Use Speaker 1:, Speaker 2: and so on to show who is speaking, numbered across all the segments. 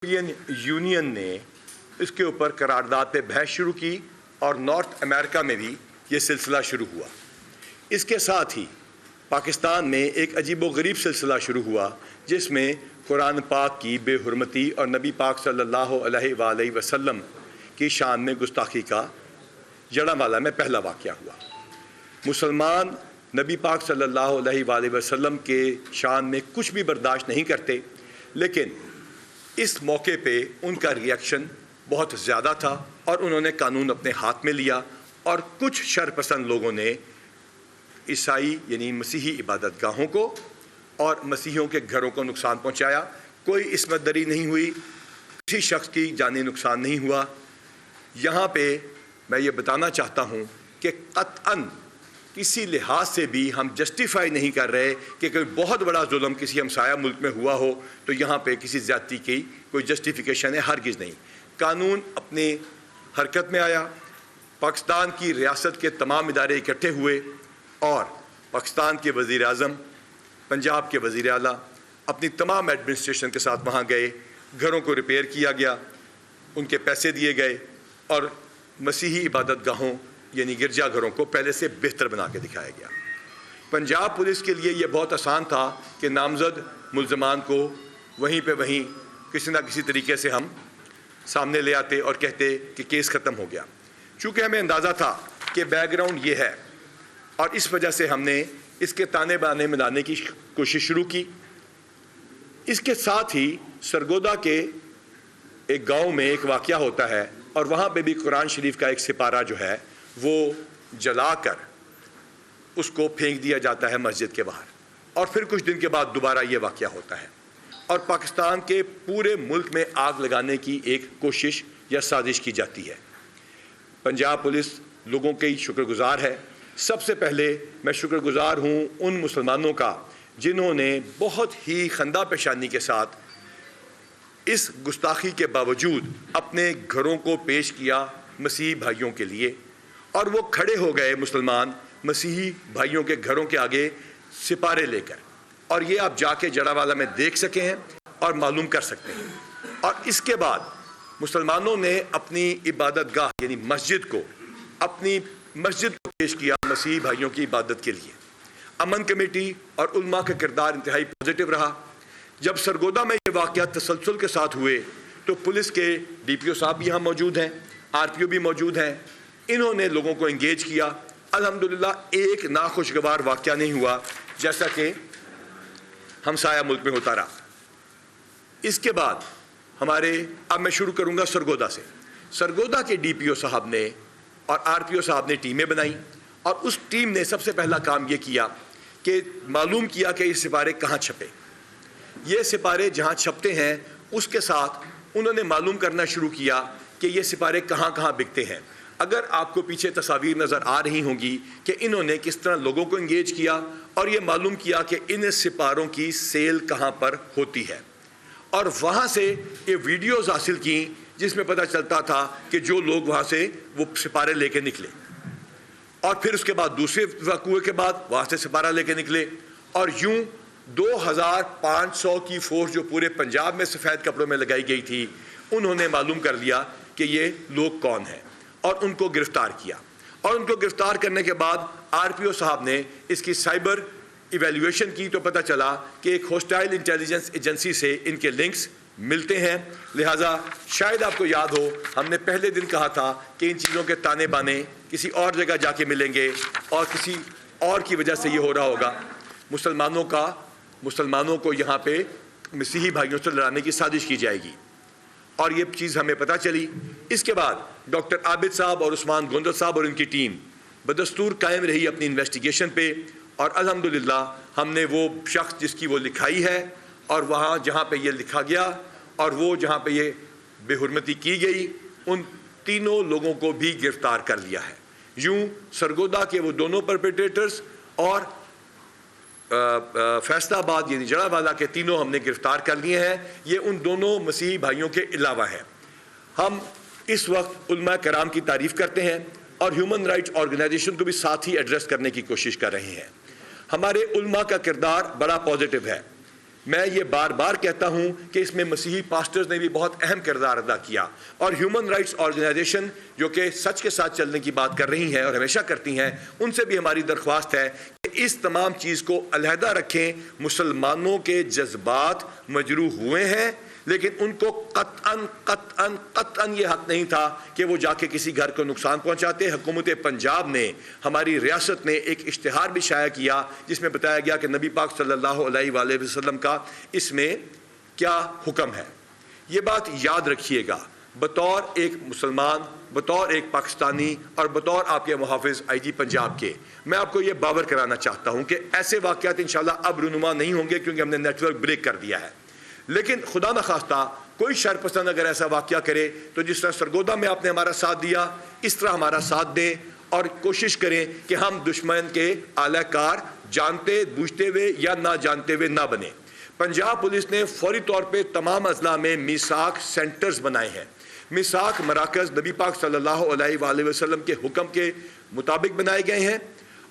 Speaker 1: European union نے اس کے اوپر قرارداد پہ بحث شروع کی اور نارتھ امریکہ میں بھی یہ سلسلہ شروع ہوا۔ اس کے ساتھ ہی پاکستان میں ایک عجیب و غریب سلسلہ شروع ہوا جس میں قرآن پاک کی بے حرمتی اور نبی پاک صلی اللہ علیہ وآلہ وسلم کی شان میں گستاخی کا جڑانوالہ میں پہلا واقعہ ہوا۔ مسلمان نبی پاک صلی اللہ علیہ وآلہ وسلم کے شان میں کچھ بھی برداشت نہیں کرتے، لیکن اس موقع پہ ان کا ریئیکشن بہت زیادہ تھا اور انہوں نے قانون اپنے ہاتھ میں لیا اور کچھ شرپسند لوگوں نے عیسائی یعنی مسیحی عبادت گاہوں کو اور مسیحیوں کے گھروں کو نقصان پہنچایا۔ کوئی عصمت دری نہیں ہوئی، کسی شخص کی جانی نقصان نہیں ہوا۔ یہاں پہ میں یہ بتانا چاہتا ہوں کہ قطعاً کسی لحاظ سے بھی ہم جسٹیفائی نہیں کر رہے کہ کوئی بہت بڑا ظلم کسی ہمسایہ ملک میں ہوا ہو تو یہاں پہ کسی زیادتی کی کوئی جسٹیفیکیشن ہے، ہرگز نہیں۔ قانون اپنی حرکت میں آیا، پاکستان کی ریاست کے تمام ادارے اکٹھے ہوئے اور پاکستان کے وزیر اعظم، پنجاب کے وزیر اعلیٰ اپنی تمام ایڈمنسٹریشن کے ساتھ وہاں گئے، گھروں کو ریپیئر کیا گیا، ان کے پیسے دیے گئے اور مسیحی عبادت گاہوں یعنی گرجا گھروں کو پہلے سے بہتر بنا کے دکھایا گیا۔ پنجاب پولیس کے لیے یہ بہت آسان تھا کہ نامزد ملزمان کو وہیں پہ وہیں کسی نہ کسی طریقے سے ہم سامنے لے آتے اور کہتے کہ کیس ختم ہو گیا۔ چونکہ ہمیں اندازہ تھا کہ بیک گراؤنڈ یہ ہے اور اس وجہ سے ہم نے اس کے تانے بانے ملانے کی کوشش شروع کی۔ اس کے ساتھ ہی سرگودا کے ایک گاؤں میں ایک واقعہ ہوتا ہے اور وہاں پہ بھی قرآن شریف کا ایک سپارہ جو ہے وہ جلا کر اس کو پھینک دیا جاتا ہے مسجد کے باہر، اور پھر کچھ دن کے بعد دوبارہ یہ واقعہ ہوتا ہے اور پاکستان کے پورے ملک میں آگ لگانے کی ایک کوشش یا سازش کی جاتی ہے۔ پنجاب پولیس لوگوں کی شکر گزار ہے۔ سب سے پہلے میں شکر گزار ہوں ان مسلمانوں کا جنہوں نے بہت ہی خندہ پیشانی کے ساتھ اس گستاخی کے باوجود اپنے گھروں کو پیش کیا مسیحی بھائیوں کے لیے، اور وہ کھڑے ہو گئے مسلمان مسیحی بھائیوں کے گھروں کے آگے سپارے لے کر، اور یہ آپ جا کے جڑانوالہ میں دیکھ سکے ہیں اور معلوم کر سکتے ہیں۔ اور اس کے بعد مسلمانوں نے اپنی عبادت گاہ یعنی مسجد کو اپنی مسجد کو پیش کیا مسیحی بھائیوں کی عبادت کے لیے۔ امن کمیٹی اور علماء کا کردار انتہائی پازیٹیو رہا۔ جب سرگودا میں یہ واقعات تسلسل کے ساتھ ہوئے تو پولیس کے ڈی پی او صاحب بھی یہاں موجود ہیں، آر پی او بھی موجود ہیں، انہوں نے لوگوں کو انگیج کیا۔ الحمدللہ ایک ناخوشگوار واقعہ نہیں ہوا جیسا کہ ہمسایہ ملک میں ہوتا رہا۔ اس کے بعد اب میں شروع کروں گا سرگودا سے۔ سرگودا کے ڈی پی او صاحب نے اور آر پی او صاحب نے ٹیمیں بنائیں اور اس ٹیم نے سب سے پہلا کام یہ کیا کہ معلوم کیا کہ یہ سپارے کہاں چھپے۔ یہ سپارے جہاں چھپتے ہیں اس کے ساتھ انہوں نے معلوم کرنا شروع کیا کہ یہ سپارے کہاں کہاں بکتے ہیں۔ اگر آپ کو پیچھے تصاویر نظر آ رہی ہوں گی کہ انہوں نے کس طرح لوگوں کو انگیج کیا اور یہ معلوم کیا کہ ان سپاروں کی سیل کہاں پر ہوتی ہے، اور وہاں سے یہ ویڈیوز حاصل کی جس میں پتہ چلتا تھا کہ جو لوگ وہاں سے وہ سپارے لے کے نکلے، اور پھر اس کے بعد دوسرے واقعے کے بعد وہاں سے سپارہ لے کے نکلے، اور یوں 2500 کی فورس جو پورے پنجاب میں سفید کپڑوں میں لگائی گئی تھی، انہوں نے معلوم کر لیا کہ یہ لوگ کون ہیں اور ان کو گرفتار کیا۔ اور ان کو گرفتار کرنے کے بعد آر پی او صاحب نے اس کی سائبر ایویلیویشن کی تو پتہ چلا کہ ایک ہوسٹائل انٹیلیجنس ایجنسی سے ان کے لنکس ملتے ہیں۔ لہٰذا شاید آپ کو یاد ہو ہم نے پہلے دن کہا تھا کہ ان چیزوں کے تانے بانے کسی اور جگہ جا کے ملیں گے اور کسی اور کی وجہ سے یہ ہو رہا ہوگا۔ مسلمانوں کو یہاں پہ مسیحی بھائیوں سے لڑانے کی سازش کی جائے گی، اور یہ چیز ہمیں پتہ چلی۔ اس کے بعد ڈاکٹر عابد صاحب اور عثمان گوندل صاحب اور ان کی ٹیم بدستور قائم رہی اپنی انویسٹیگیشن پہ، اور الحمدللہ ہم نے وہ شخص جس کی وہ لکھائی ہے اور وہاں جہاں پہ یہ لکھا گیا اور وہ جہاں پہ یہ بے حرمتی کی گئی، ان تینوں لوگوں کو بھی گرفتار کر لیا ہے۔ یوں سرگودا کے وہ دونوں پرپیٹریٹرز اور فیصلہ آباد یعنی جڑانوالہ کے تینوں ہم نے گرفتار کر لیے ہیں۔ یہ ان دونوں مسیحی بھائیوں کے علاوہ ہیں۔ ہم اس وقت علماء کرام کی تعریف کرتے ہیں اور ہیومن رائٹس آرگنائزیشن کو بھی ساتھ ہی ایڈریس کرنے کی کوشش کر رہے ہیں۔ ہمارے علماء کا کردار بڑا پازیٹیو ہے۔ میں یہ بار بار کہتا ہوں کہ اس میں مسیحی پاسٹرز نے بھی بہت اہم کردار ادا کیا، اور ہیومن رائٹس آرگنائزیشن جو کہ سچ کے ساتھ چلنے کی بات کر رہی ہیں اور ہمیشہ کرتی ہیں، ان سے بھی ہماری درخواست ہے کہ اس تمام چیز کو علیحدہ رکھیں۔ مسلمانوں کے جذبات مجروح ہوئے ہیں، لیکن ان کو قطعاً یہ حق نہیں تھا کہ وہ جا کے کسی گھر کو نقصان پہنچاتے۔ حکومت پنجاب نے، ہماری ریاست نے ایک اشتہار بھی شائع کیا جس میں بتایا گیا کہ نبی پاک صلی اللہ علیہ وآلہ وسلم کا اس میں کیا حکم ہے۔ یہ بات یاد رکھیے گا، بطور ایک مسلمان، بطور ایک پاکستانی اور بطور آپ کے محافظ آئی جی پنجاب کے، میں آپ کو یہ باور کرانا چاہتا ہوں کہ ایسے واقعات انشاءاللہ اب رونما نہیں ہوں گے، کیونکہ ہم نے نیٹ ورک بریک کر دیا ہے۔ لیکن خدا نخواستہ کوئی شر پسند اگر ایسا واقعہ کرے تو جس طرح سرگودا میں آپ نے ہمارا ساتھ دیا، اس طرح ہمارا ساتھ دیں اور کوشش کریں کہ ہم دشمن کے اعلی کار جانتے بوجھتے ہوئے یا نہ جانتے ہوئے نہ بنیں۔ پنجاب پولیس نے فوری طور پہ تمام اضلاع میں میثاق سینٹرز بنائے ہیں۔ میثاق مراکز نبی پاک صلی اللہ علیہ وآلہ وسلم کے حکم کے مطابق بنائے گئے ہیں،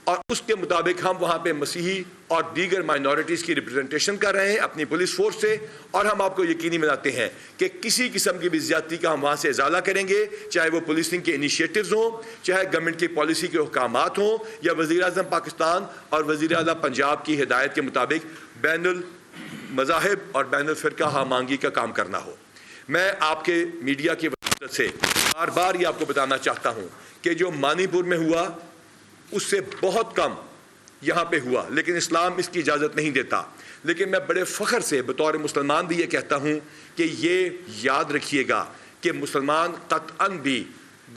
Speaker 1: اور اس کے مطابق ہم وہاں پہ مسیحی اور دیگر مائنورٹیز کی ریپرزنٹیشن کر رہے ہیں اپنی پولیس فورس سے، اور ہم آپ کو یقینی بناتے ہیں کہ کسی قسم کی بھی زیادتی کا ہم وہاں سے ازالہ کریں گے، چاہے وہ پولیسنگ کے انیشیٹوز ہوں، چاہے گورنمنٹ کی پالیسی کے احکامات ہوں، یا وزیر اعظم پاکستان اور وزیر اعلیٰ پنجاب کی ہدایت کے مطابق بین المذاہب اور بین الفرقہ ہمانگی کا کام کرنا ہو۔ میں آپ کے میڈیا کی وجہ سے بار بار یہ آپ کو بتانا چاہتا ہوں کہ جو منی پور میں ہوا اس سے بہت کم یہاں پہ ہوا، لیکن اسلام اس کی اجازت نہیں دیتا۔ لیکن میں بڑے فخر سے بطور مسلمان بھی یہ کہتا ہوں کہ یہ یاد رکھیے گا کہ مسلمان قطعاً بھی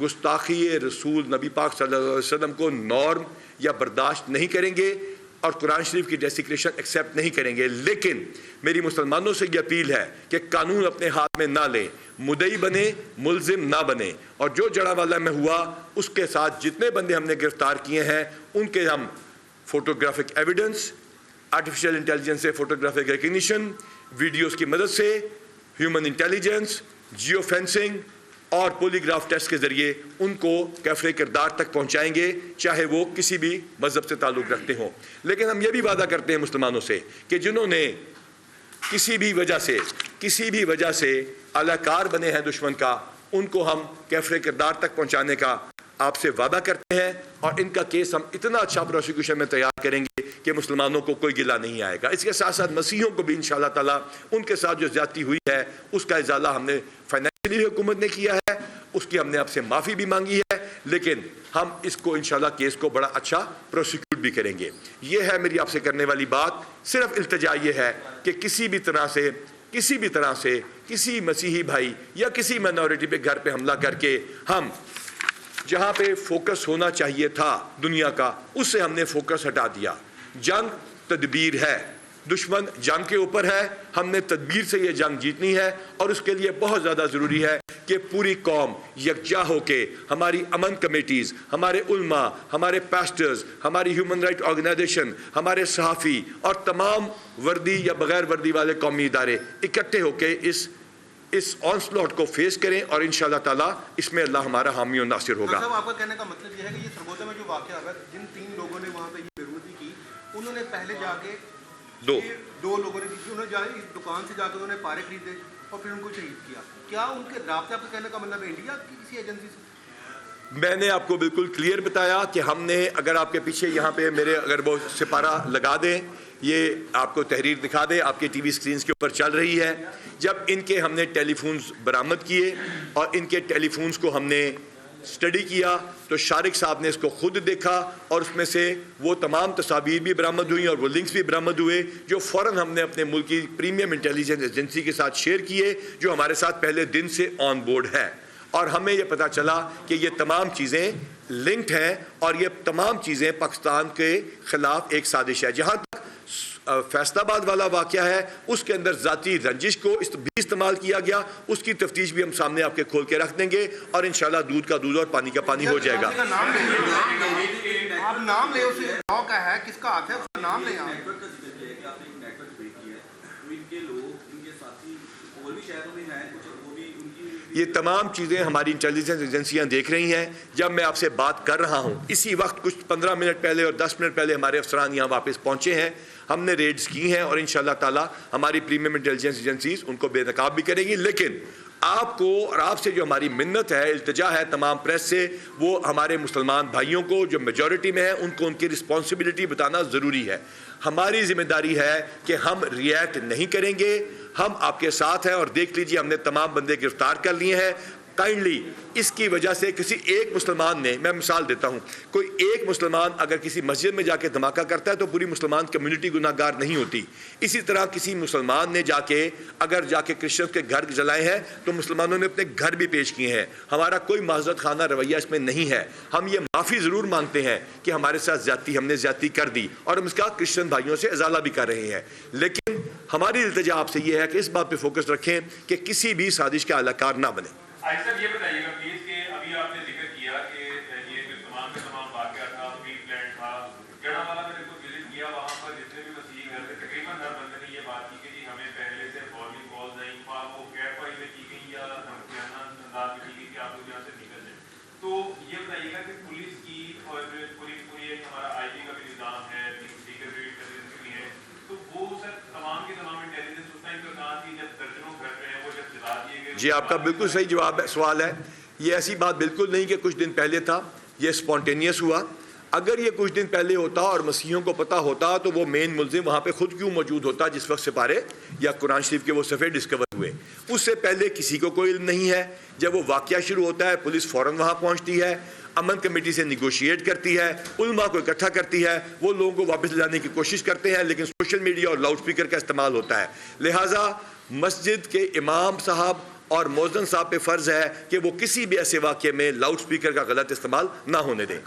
Speaker 1: گستاخی رسول نبی پاک صلی اللہ علیہ وسلم کو نارم یا برداشت نہیں کریں گے، اور قرآن شریف کی ڈیسیکریشن ایکسیپٹ نہیں کریں گے۔ لیکن میری مسلمانوں سے یہ اپیل ہے کہ قانون اپنے ہاتھ میں نہ لیں، مدعی بنے، ملزم نہ بنے، اور جو جڑا والا میں ہوا اس کے ساتھ جتنے بندے ہم نے گرفتار کیے ہیں ان کے ہم فوٹوگرافک ایویڈنس، آرٹیفیشل انٹیلیجنس سے فوٹوگرافک ریکگنیشن، ویڈیوز کی مدد سے، ہیومن انٹیلیجنس، جیو فینسنگ اور پولیگراف ٹیسٹ کے ذریعے ان کو کیفر کردار تک پہنچائیں گے، چاہے وہ کسی بھی مذہب سے تعلق رکھتے ہوں۔ لیکن ہم یہ بھی وعدہ کرتے ہیں مسلمانوں سے کہ جنہوں نے کسی بھی وجہ سے اعلی کار بنے ہیں دشمن کا، ان کو ہم کیفر کردار تک پہنچانے کا آپ سے وعدہ کرتے ہیں، اور ان کا کیس ہم اتنا اچھا پروسیکیوشن میں تیار کریں گے کہ مسلمانوں کو کوئی گلہ نہیں آئے گا۔ اس کے ساتھ ساتھ مسیحیوں کو بھی انشاءاللہ تعالیٰ ان کے ساتھ جو زیادتی ہوئی ہے اس کا ازالہ ہم نے فائنینشلی حکومت نے کیا ہے، اس کی ہم نے آپ سے معافی بھی مانگی ہے، لیکن ہم اس کو انشاءاللہ کیس کو بڑا اچھا پروسیکیوٹ بھی کریں گے۔ یہ ہے میری آپ سے کرنے والی بات۔ صرف التجا یہ ہے کہ کسی بھی طرح سے کسی مسیحی بھائی یا کسی مائنورٹی پہ گھر پہ حملہ کر کے ہم جہاں پہ فوکس ہونا چاہیے تھا دنیا کا، اس سے ہم نے فوکس ہٹا دیا۔ جنگ تدبیر ہے، دشمن جنگ کے اوپر ہے، ہم نے تدبیر سے یہ جنگ جیتنی ہے، اور اس کے لیے بہت زیادہ ضروری ہے کہ پوری قوم یکجا ہو کے، ہماری امن کمیٹیز، ہمارے علماء، ہمارے پاسٹرز، ہماری ہیومن رائٹ آرگنائزیشن، ہمارے صحافی اور تمام وردی یا بغیر وردی والے قومی ادارے اکٹھے ہو کے اس آنسلوٹ کو فیس کریں، اور انشاءاللہ تعالیٰ اس میں اللہ ہمارا حامی و ناصر ہوگا۔
Speaker 2: صاحب آپ کا کہنے کا مطلب یہ ہے کہ یہ سرگودا میں جو واقعہ ہوا، جن 3 لوگوں نے وہاں پہ یہ بےرحمتی کی، انہوں نے پہلے جا کے دو لوگوں نے انہوں نے اس دکان سے جا کے انہوں نے پارے خریدے اور پھر ان کو شہید کیا۔ کیا ان کے رابطہ آپ کا کہنے کا مطلب ہے انڈیا کی کسی ایجنسی سے؟
Speaker 1: میں نے آپ کو بالکل کلیئر بتایا کہ ہم نے، اگر آپ کے پیچھے یہاں پہ میرے اگر وہ سپارہ لگا دیں، یہ آپ کو تحریر دکھا دیں، آپ کے ٹی وی سکرینز کے اوپر چل رہی ہے، جب ان کے ہم نے ٹیلی فونز برآمد کیے اور ان کے ٹیلی فونز کو ہم نے اسٹڈی کیا تو شارق صاحب نے اس کو خود دیکھا، اور اس میں سے وہ تمام تصاویر بھی برآمد ہوئیں اور وہ لنکس بھی برآمد ہوئے جو فوراً ہم نے اپنے ملک کی پریمیم انٹیلیجنس ایجنسی کے ساتھ شیئر کیے، جو ہمارے ساتھ پہلے دن سے آن بورڈ ہے، اور ہمیں یہ پتہ چلا کہ یہ تمام چیزیں لنکڈ ہیں اور یہ تمام چیزیں پاکستان کے خلاف ایک سازش ہے۔ جہاں تک فیصل آباد والا واقعہ ہے، اس کے اندر ذاتی رنجش کو بھی استعمال کیا گیا، اس کی تفتیش بھی ہم سامنے آپ کے کھول کے رکھ دیں گے، اور انشاءاللہ دودھ کا دودھ اور پانی کا پانی ہو جائے گا۔
Speaker 2: آپ نام لیں، اسے کا ہے کس کا ہاتھ ہے، اس کا نام لیں۔
Speaker 1: یہ تمام چیزیں ہماری انٹیلیجنس ایجنسیاں دیکھ رہی ہیں۔ جب میں آپ سے بات کر رہا ہوں اسی وقت کچھ 15 منٹ پہلے اور 10 منٹ پہلے ہمارے افسران یہاں واپس پہنچے ہیں، ہم نے ریڈز کی ہیں اور انشاءاللہ تعالی ہماری پریمیم انٹیلیجنس ایجنسیز ان کو بے نقاب بھی کریں گی. لیکن آپ کو اور آپ سے جو ہماری منت ہے, التجا ہے تمام پریس سے, وہ ہمارے مسلمان بھائیوں کو جو میجورٹی میں ہیں ان کو ان کی رسپانسبلٹی بتانا ضروری ہے. ہماری ذمہ داری ہے کہ ہم ریئیکٹ نہیں کریں گے, ہم آپ کے ساتھ ہیں. اور دیکھ لیجئے ہم نے تمام بندے گرفتار کر لیے ہیں. کائنڈلی اس کی وجہ سے کسی ایک مسلمان نے, میں مثال دیتا ہوں, کوئی ایک مسلمان اگر کسی مسجد میں جا کے دھماکہ کرتا ہے تو پوری مسلمان کمیونٹی گناہ گار نہیں ہوتی. اسی طرح کسی مسلمان نے اگر جا کے کرسچنز کے گھر جلائے ہیں تو مسلمانوں نے اپنے گھر بھی پیش کیے ہیں. ہمارا کوئی معذرت خانہ رویہ اس میں نہیں ہے. ہم یہ معافی ضرور مانگتے ہیں کہ ہمارے ساتھ ہم نے زیادتی کر دی اور ہم اس کا کرسچن بھائیوں سے ازالہ بھی کر رہے ہیں. لیکن ہماری التجا آپ سے یہ ہے کہ اس بات پہ فوکس رکھیں کہ کسی بھی سازش کا اہلکار نہ بنے.
Speaker 3: صاحب یہ بتائیے گا پلیز کہ ابھی آپ نے ذکر کیا کہ یہ جو تمام واقعہ تھا, ویل پلانٹ تھا, جڑا والا میں نے کو وزٹ کیا, وہاں پر جتنے بھی مسیحی گھر تھے تقریباً ہر بندے نے یہ بات کی کہ جی ہمیں پہلے سے وارننگ کالز آئی, وہ کیفائی میں کی گئی یا دھمکیانہ انداز میں کی گئی کہ آپ لوگ یہاں سے نکل جائیں. تو یہ بتائیے گا کہ پولیس کی اور پوری ایک ہمارا آئی جی کا بھی نظام ہے, سیکرٹ انٹیلیجنس بھی ہے, تو وہ سر تمام کے تمام انٹیلیجنس اس ٹائم پہ کہاں تھی جب درجنوں گھر پہ ہیں وہ جب جلا دیے گئے.
Speaker 1: جی آپ کا بالکل صحیح جواب ہے, سوال ہے. یہ ایسی بات بالکل نہیں کہ کچھ دن پہلے تھا, یہ سپونٹینیس ہوا. اگر یہ کچھ دن پہلے ہوتا اور مسیحیوں کو پتہ ہوتا تو وہ مین ملزم وہاں پہ خود کیوں موجود ہوتا جس وقت سپارے یا قرآن شریف کے وہ صفحے ڈسکور ہوئے. اس سے پہلے کسی کو کوئی علم نہیں ہے. جب وہ واقعہ شروع ہوتا ہے پولیس فوراً وہاں پہنچتی ہے, امن کمیٹی سے نیگوشیٹ کرتی ہے, علماء کو اکٹھا کرتی ہے, وہ لوگوں کو واپس لے جانے کی کوشش کرتے ہیں, لیکن سوشل میڈیا اور لاؤڈ اسپیکر کا استعمال ہوتا ہے. لہٰذا مسجد کے امام صاحب اور مؤذن صاحب پہ فرض ہے کہ وہ کسی بھی ایسے واقعے میں لاؤڈ اسپیکر کا غلط استعمال نہ ہونے دیں.